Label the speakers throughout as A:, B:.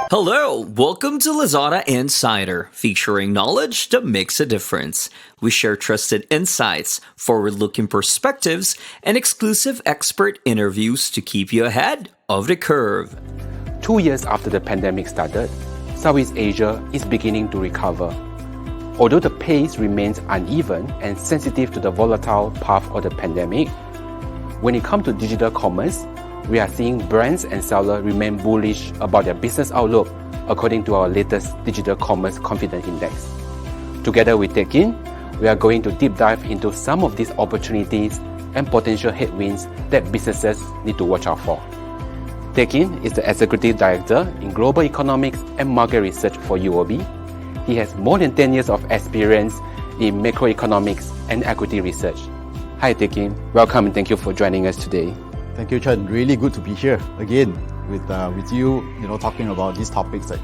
A: Hello, welcome to Lazada Insider, featuring knowledge that makes a difference. We share trusted insights, forward-looking perspectives, and exclusive expert interviews to keep you ahead of the curve.
B: 2 years after the pandemic started, Southeast Asia is beginning to recover. Although the pace remains uneven and sensitive to the volatile path of the pandemic, when it comes to digital commerce, we are seeing brands and sellers remain bullish about their business outlook according to our latest Digital Commerce Confidence Index. Together with Teck Kin, we are going to deep dive into some of these opportunities and potential headwinds that businesses need to watch out for. Teck Kin is the Executive Director in Global Economics and Market Research for UOB. He has more than 10 years of experience in macroeconomics and equity research. Hi Teck Kin, welcome and thank you for joining us today.
C: Thank you, Chen. Really good to be here again with you. Talking about these topics that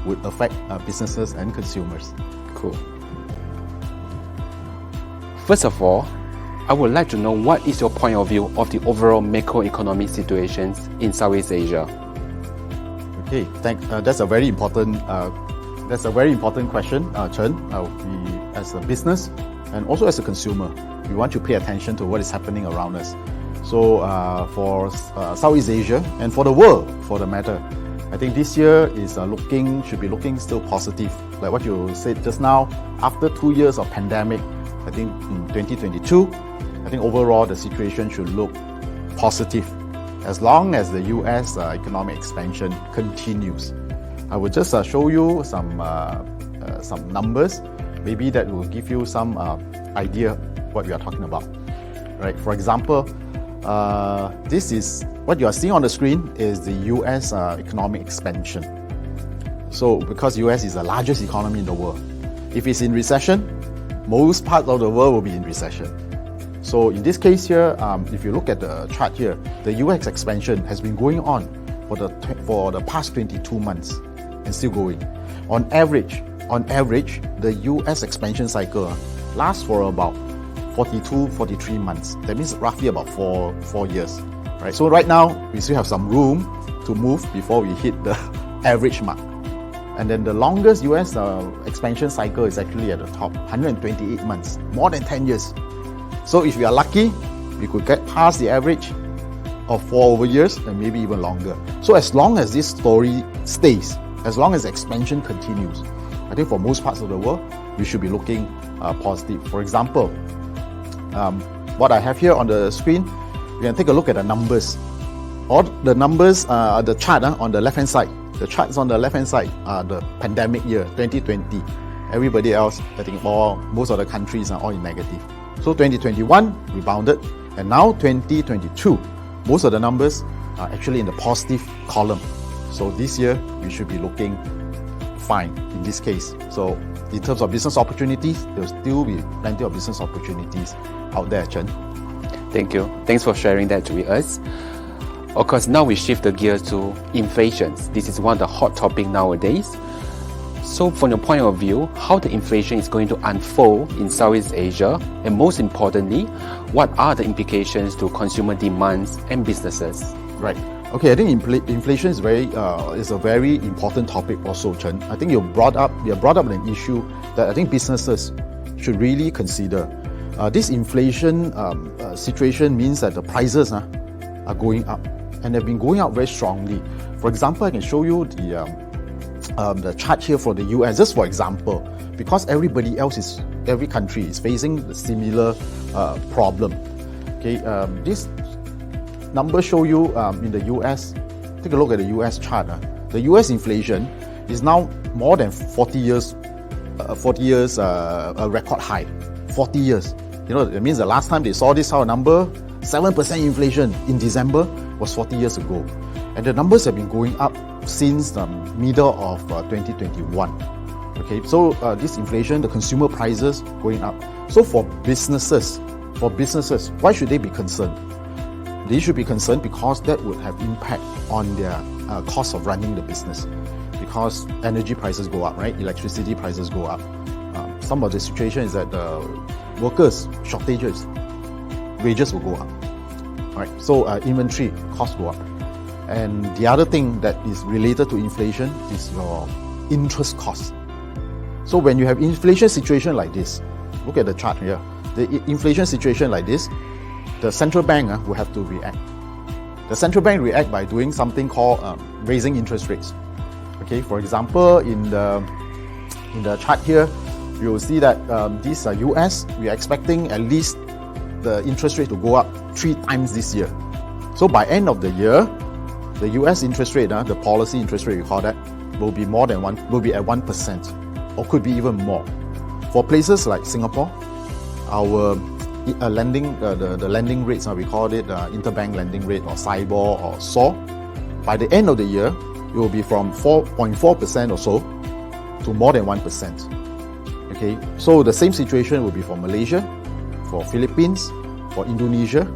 C: would affect businesses and consumers.
B: Cool. First of all, I would like to know what is your point of view of the overall macroeconomic situations in Southeast Asia.
C: Okay, that's a very important question, Chen. We, as a business and also as a consumer, we want to pay attention to what is happening around us. So for Southeast Asia and for the world, for the matter, I think this year should be looking still positive. Like what you said just now, after 2 years of pandemic, I think in 2022, I think overall the situation should look positive as long as the US economic expansion continues. I will just show you some numbers. Maybe that will give you some idea what we are talking about. Right? For example, this is what you are seeing on the screen is the US economic expansion. So because US is the largest economy in the world, if it's in recession, most parts of the world will be in recession. So in this case here, if you look at the chart here, the US expansion has been going on for the past 22 months and still going. On average, the US expansion cycle lasts for about 43 months. That means roughly about four years. Right? So right now, we still have some room to move before we hit the average mark. And then the longest US expansion cycle is actually at the top, 128 months, more than 10 years. So if we are lucky, we could get past the average of 4 years and maybe even longer. So as long as this story stays, as long as expansion continues, I think for most parts of the world, we should be looking positive. For example, what I have here on the screen, we can take a look at the numbers. All the numbers, the chart on the left-hand side. The charts on the left-hand side are the pandemic year, 2020. Everybody else, I think most of the countries are all in negative. So 2021 rebounded, and now 2022, most of the numbers are actually in the positive column. So this year, we should be looking fine in this case. So in terms of business opportunities, there will still be plenty of business opportunities out there, Chen.
B: Thank you. Thanks for sharing that with us. Of course, now we shift the gear to inflation. This is one of the hot topics nowadays. So from your point of view, how the inflation is going to unfold in Southeast Asia, and most importantly, what are the implications to consumer demands and businesses?
C: Right. Okay, I think inflation is a very important topic also, Chen. I think you brought up an issue that I think businesses should really consider. This inflation situation means that the prices are going up, and they've been going up very strongly. For example, I can show you the chart here for the US, just for example, because every country is facing the similar problem. Okay, this numbers show you in the US. Take a look at the US chart. The US inflation is now more than 40 years a record high. 40 years. It means the last time they saw this kind of number, 7% inflation in December, was 40 years ago. And the numbers have been going up since the middle of 2021. Okay, so this inflation, the consumer prices going up. So for businesses, why should they be concerned? They should be concerned because that would have impact on their cost of running the business. Because energy prices go up, right? Electricity prices go up. Some of the situation is that the workers shortages, wages will go up. right? So inventory costs go up. And the other thing that is related to inflation is your interest costs. So when you have inflation situation like this, look at the chart here. The inflation situation like this, the central bank will have to react. The central bank react by doing something called raising interest rates. Okay, for example, in the chart here, you will see that this US, we are expecting at least the interest rate to go up 3 times this year. So by end of the year, the US interest rate, the policy interest rate we call that, will be at 1%, or could be even more. For places like Singapore, our lending, the lending rates, we call it interbank lending rate or SIBOR or SOR. By the end of the year, it will be from 4.4% or so to more than 1%. Okay, so the same situation will be for Malaysia, for Philippines, for Indonesia,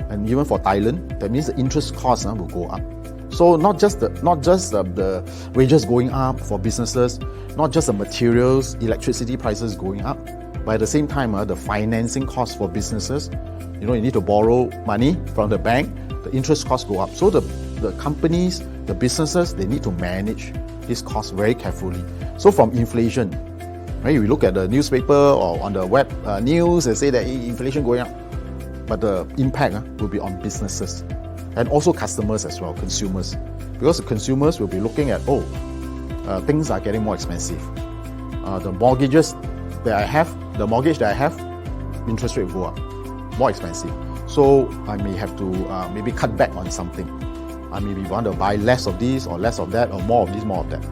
C: and even for Thailand. That means the interest costs will go up. So not just the wages going up for businesses, not just the materials, electricity prices going up, but at the same time, the financing costs for businesses, you need to borrow money from the bank, the interest costs go up. So the companies, the businesses, they need to manage these costs very carefully. So from inflation, right, we look at the newspaper or on the web news, they say that inflation going up, but the impact will be on businesses and also customers as well, consumers, because the consumers will be looking at, things are getting more expensive. The mortgage that I have, interest rate will go up, more expensive. So I may have to maybe cut back on something. I maybe want to buy less of this or less of that, or more of this, more of that.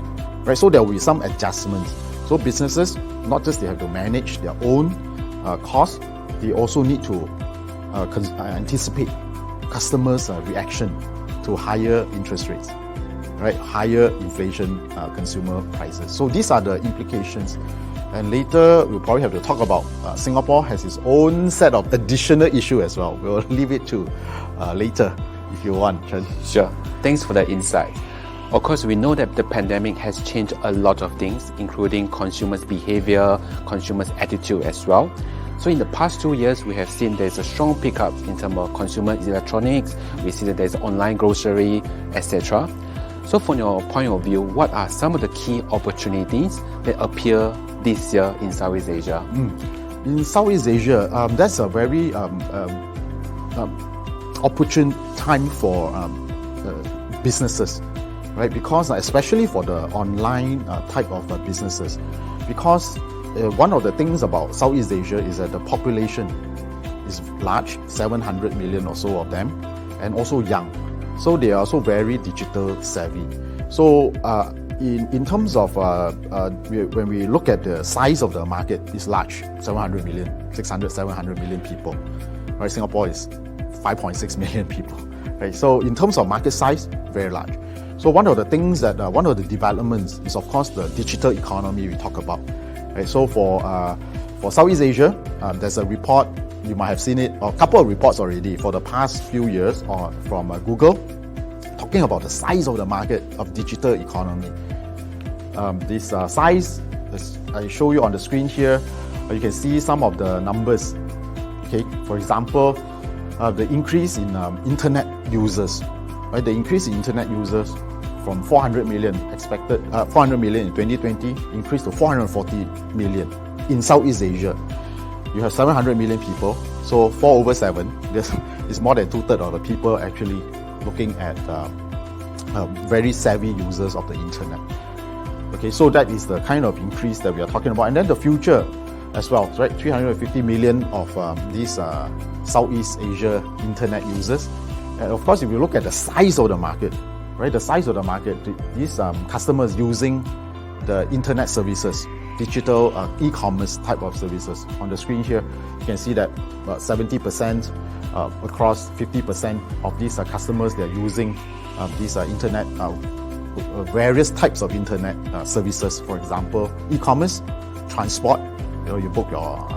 C: Right? So there will be some adjustments. So businesses, not just they have to manage their own costs, they also need to anticipate customers' reaction to higher interest rates, right? Higher inflation, consumer prices. So these are the implications. And later, we'll probably have to talk about Singapore has its own set of additional issue as well. We'll leave it to later if you want, Chen.
B: Sure. Thanks for the insight. Of course, we know that the pandemic has changed a lot of things, including consumers' behavior, consumers' attitude as well. So in the past 2 years, we have seen there's a strong pickup in terms of consumer electronics. We see that there's online grocery, etc. So from your point of view, what are some of the key opportunities that appear this year in Southeast Asia?
C: In Southeast Asia, that's a very opportune time for businesses, right? Because especially for the online type of businesses, because one of the things about Southeast Asia is that the population is large, 700 million or so of them, and also young. So they are also very digital savvy. So in terms of when we look at the size of the market, it's large, 700 million, 600, 700 million people. Right? Singapore is 5.6 million people. Right? So in terms of market size, very large. So one of the things that, one of the developments is of course the digital economy we talk about. Right? So for Southeast Asia, there's a report, you might have seen it, or a couple of reports already for the past few years from Google, talking about the size of the market of digital economy. This size, I show you on the screen here, you can see some of the numbers. Okay, for example, the increase in internet users, right? The increase in internet users from 400 million expected, 400 million in 2020, increased to 440 million in Southeast Asia. You have 700 million people, so 4 over 7, it's more than 2/3 of the people actually looking at very savvy users of the internet. Okay, so that is the kind of increase that we are talking about. And then the future as well, right? 350 million of these Southeast Asia internet users. And of course, if you look at the size of the market, right? The size of the market, these customers using the internet services, digital e-commerce type of services. On the screen here, you can see that 70% across 50% of these customers, they're using these internet, various types of internet services. For example, e-commerce, transport, you book your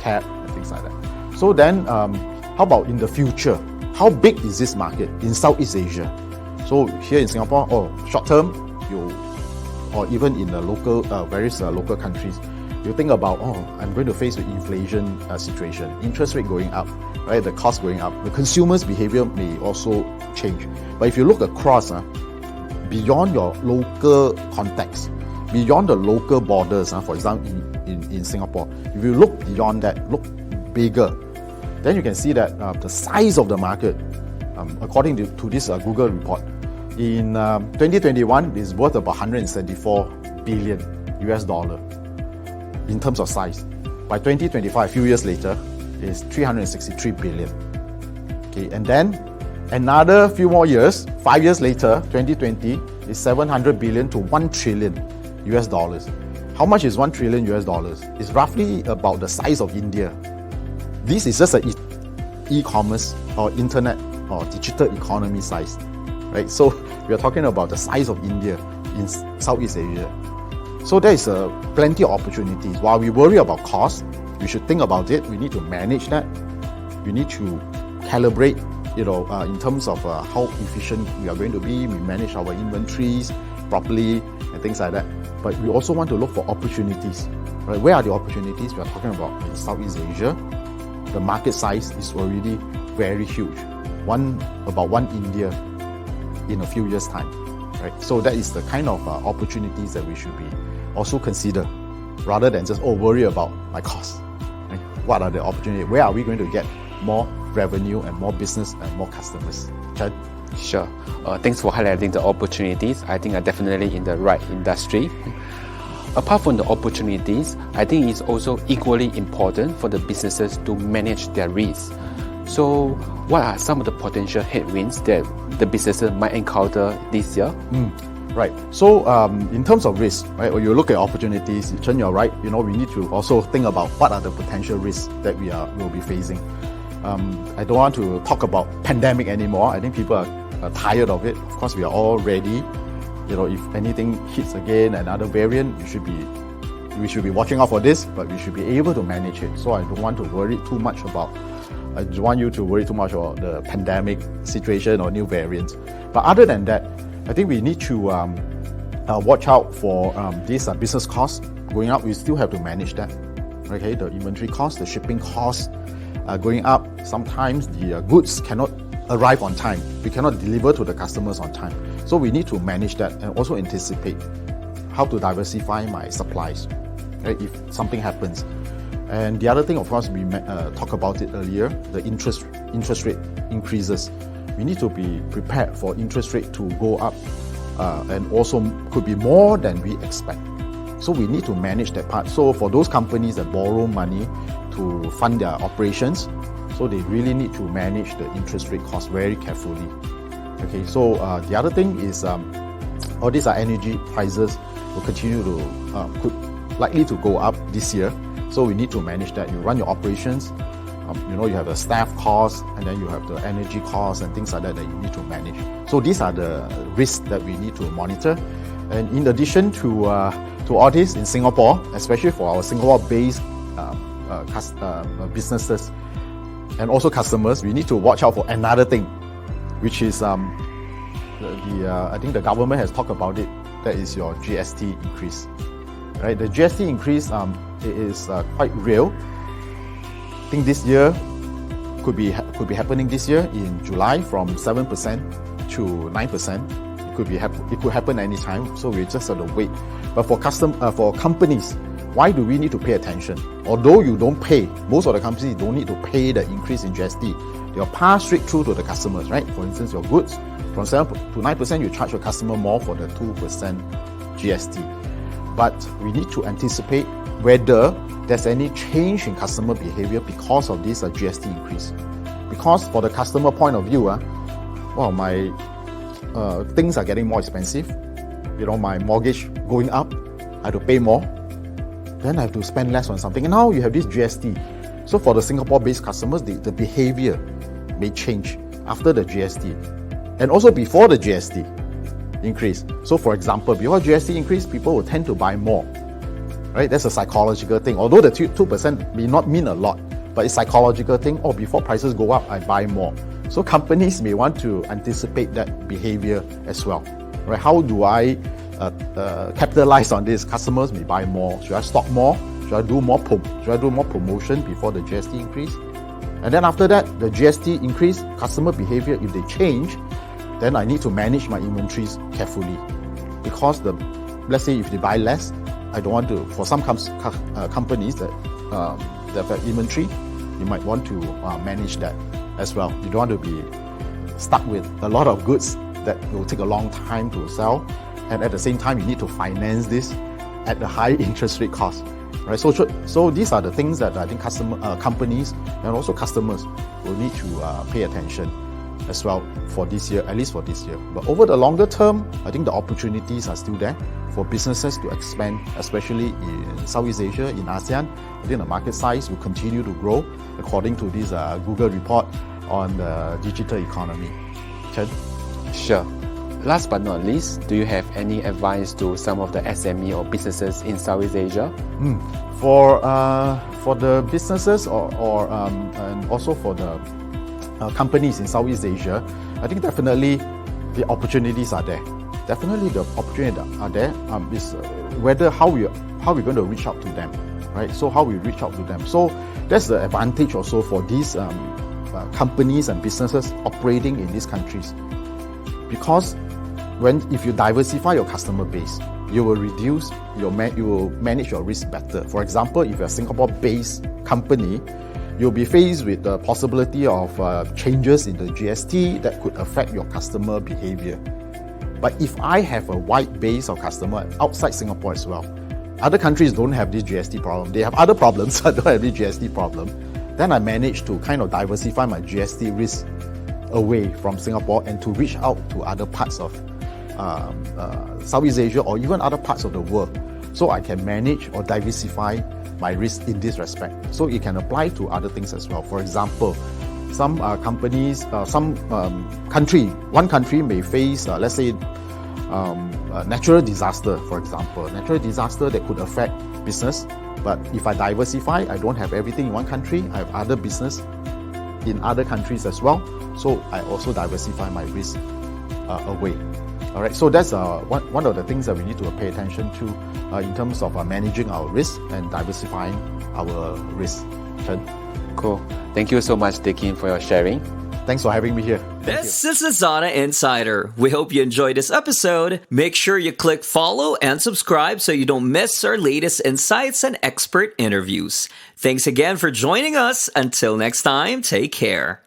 C: cab and things like that. So then, how about in the future? How big is this market in Southeast Asia? So here in Singapore, short term, or even in the local, various local countries, you think about, I'm going to face with inflation situation, interest rate going up, right? The cost going up. The consumer's behavior may also change. But if you look across, beyond your local context, beyond the local borders, for example, in Singapore, if you look beyond that, look bigger, then you can see that the size of the market, according to this Google report, in 2021 is worth about 174 billion US dollar in terms of size. By 2025, a few years later, is 363 billion. Okay, and then another few more years, 5 years later, 2020 is 700 billion to 1 trillion US dollars. How much is 1 trillion US dollars? It's roughly about the size of India. This is just an e-commerce or internet or digital economy size, right? So we are talking about the size of India in Southeast Asia. So there is plenty of opportunities. While we worry about cost, we should think about it. We need to manage that. We need to calibrate, in terms of how efficient we are going to be. We manage our inventories properly and things like that. But we also want to look for opportunities, right? Where are the opportunities? We are talking about in Southeast Asia. The market size is already very huge. About one India in a few years' time, right? So that is the kind of opportunities that we should be also consider, rather than just worry about my costs. Right? What are the opportunities? Where are we going to get more revenue and more business and more customers? Chad?
B: Sure. Thanks for highlighting the opportunities. I think are definitely in the right industry. Apart from the opportunities, I think it's also equally important for the businesses to manage their risks. So, what are some of the potential headwinds that the businesses might encounter this year?
C: Right. So, in terms of risk, right, when you look at opportunities, Chen, you're right. We need to also think about what are the potential risks that will be facing. I don't want to talk about pandemic anymore. I think people are tired of it. Of course, we are all ready. If anything hits again, another variant, we should be watching out for this, but we should be able to manage it. So I don't want to worry too much about. I don't want you to worry too much about the pandemic situation or new variants. But other than that, I think we need to watch out for these business costs going up. We still have to manage that. Okay, the inventory costs, the shipping costs are going up. Sometimes the goods cannot arrive on time. We cannot deliver to the customers on time. So we need to manage that and also anticipate how to diversify my supplies, right, if something happens. And the other thing, of course, we talked about it earlier, the interest rate increases. We need to be prepared for interest rate to go up and also could be more than we expect. So we need to manage that part. So for those companies that borrow money to fund their operations, so they really need to manage the interest rate cost very carefully. Okay, so the other thing is all these energy prices will continue to, could likely to go up this year. So we need to manage that. You run your operations, you have the staff costs, and then you have the energy costs and things like that you need to manage. So these are the risks that we need to monitor. And in addition to all this in Singapore, especially for our Singapore-based businesses and also customers, we need to watch out for another thing, which is I think the government has talked about it. That is your GST increase. Right, the GST increase it is quite real. I think this year could be happening this year in July from 7% to 9%. It could happen anytime. So we just have to wait. But for companies, why do we need to pay attention? Although you don't pay, most of the companies don't need to pay the increase in GST. They'll pass straight through to the customers, right? For instance, your goods from 7 to 9%, you charge your customer more for the 2% GST. But we need to anticipate whether there's any change in customer behavior because of this GST increase. Because for the customer point of view, my things are getting more expensive. My mortgage going up, I have to pay more. Then I have to spend less on something. And now you have this GST. So for the Singapore-based customers, the behavior may change after the GST and also before the GST increase. So for example, before GST increase, people will tend to buy more, right? That's a psychological thing. Although the 2% may not mean a lot, but it's a psychological thing. Before prices go up, I buy more. So companies may want to anticipate that behavior as well, right? How do I capitalize on this? Customers may buy more. Should I stock more? Should I do more promotion before the GST increase? And then after that, the GST increase, customer behavior, if they change, then I need to manage my inventories carefully. Because let's say if they buy less, I don't want to, for some companies that have inventory, you might want to manage that as well. You don't want to be stuck with a lot of goods that will take a long time to sell, and at the same time you need to finance this at the high interest rate cost, right? So these are the things that I think companies and also customers will need to pay attention as well for this year, at least for this year. But over the longer term, I think the opportunities are still there for businesses to expand, especially in Southeast Asia, in ASEAN. I think the market size will continue to grow according to this Google report on the digital economy. Chen?
B: Sure. Last but not least, do you have any advice to some of the SME or businesses in Southeast Asia?
C: For the businesses and also for the companies in Southeast Asia, I think definitely the opportunities are there. Definitely the opportunities are there. Is whether how we're going to reach out to them, right? So how we reach out to them. So that's the advantage also for these companies and businesses operating in these countries, because if you diversify your customer base, you will manage your risk better. For example, if you're a Singapore-based company, you'll be faced with the possibility of changes in the GST that could affect your customer behavior. But if I have a wide base of customer outside Singapore as well, other countries don't have this GST problem. They have other problems, but don't have this GST problem. Then I manage to kind of diversify my GST risk away from Singapore and to reach out to other parts of Southeast Asia or even other parts of the world. So I can manage or diversify my risk in this respect. So it can apply to other things as well. For example, some one country may face, let's say, a natural disaster, for example. Natural disaster that could affect business. But if I diversify, I don't have everything in one country. I have other business in other countries as well. So I also diversify my risk away. All right, so that's one of the things that we need to pay attention to in terms of managing our risk and diversifying our risk. Chen?
B: Cool. Thank you so much, Teck Kin, for your sharing.
C: Thanks for having me here.
A: This is Lazada Insider. We hope you enjoyed this episode. Make sure you click follow and subscribe so you don't miss our latest insights and expert interviews. Thanks again for joining us. Until next time, take care.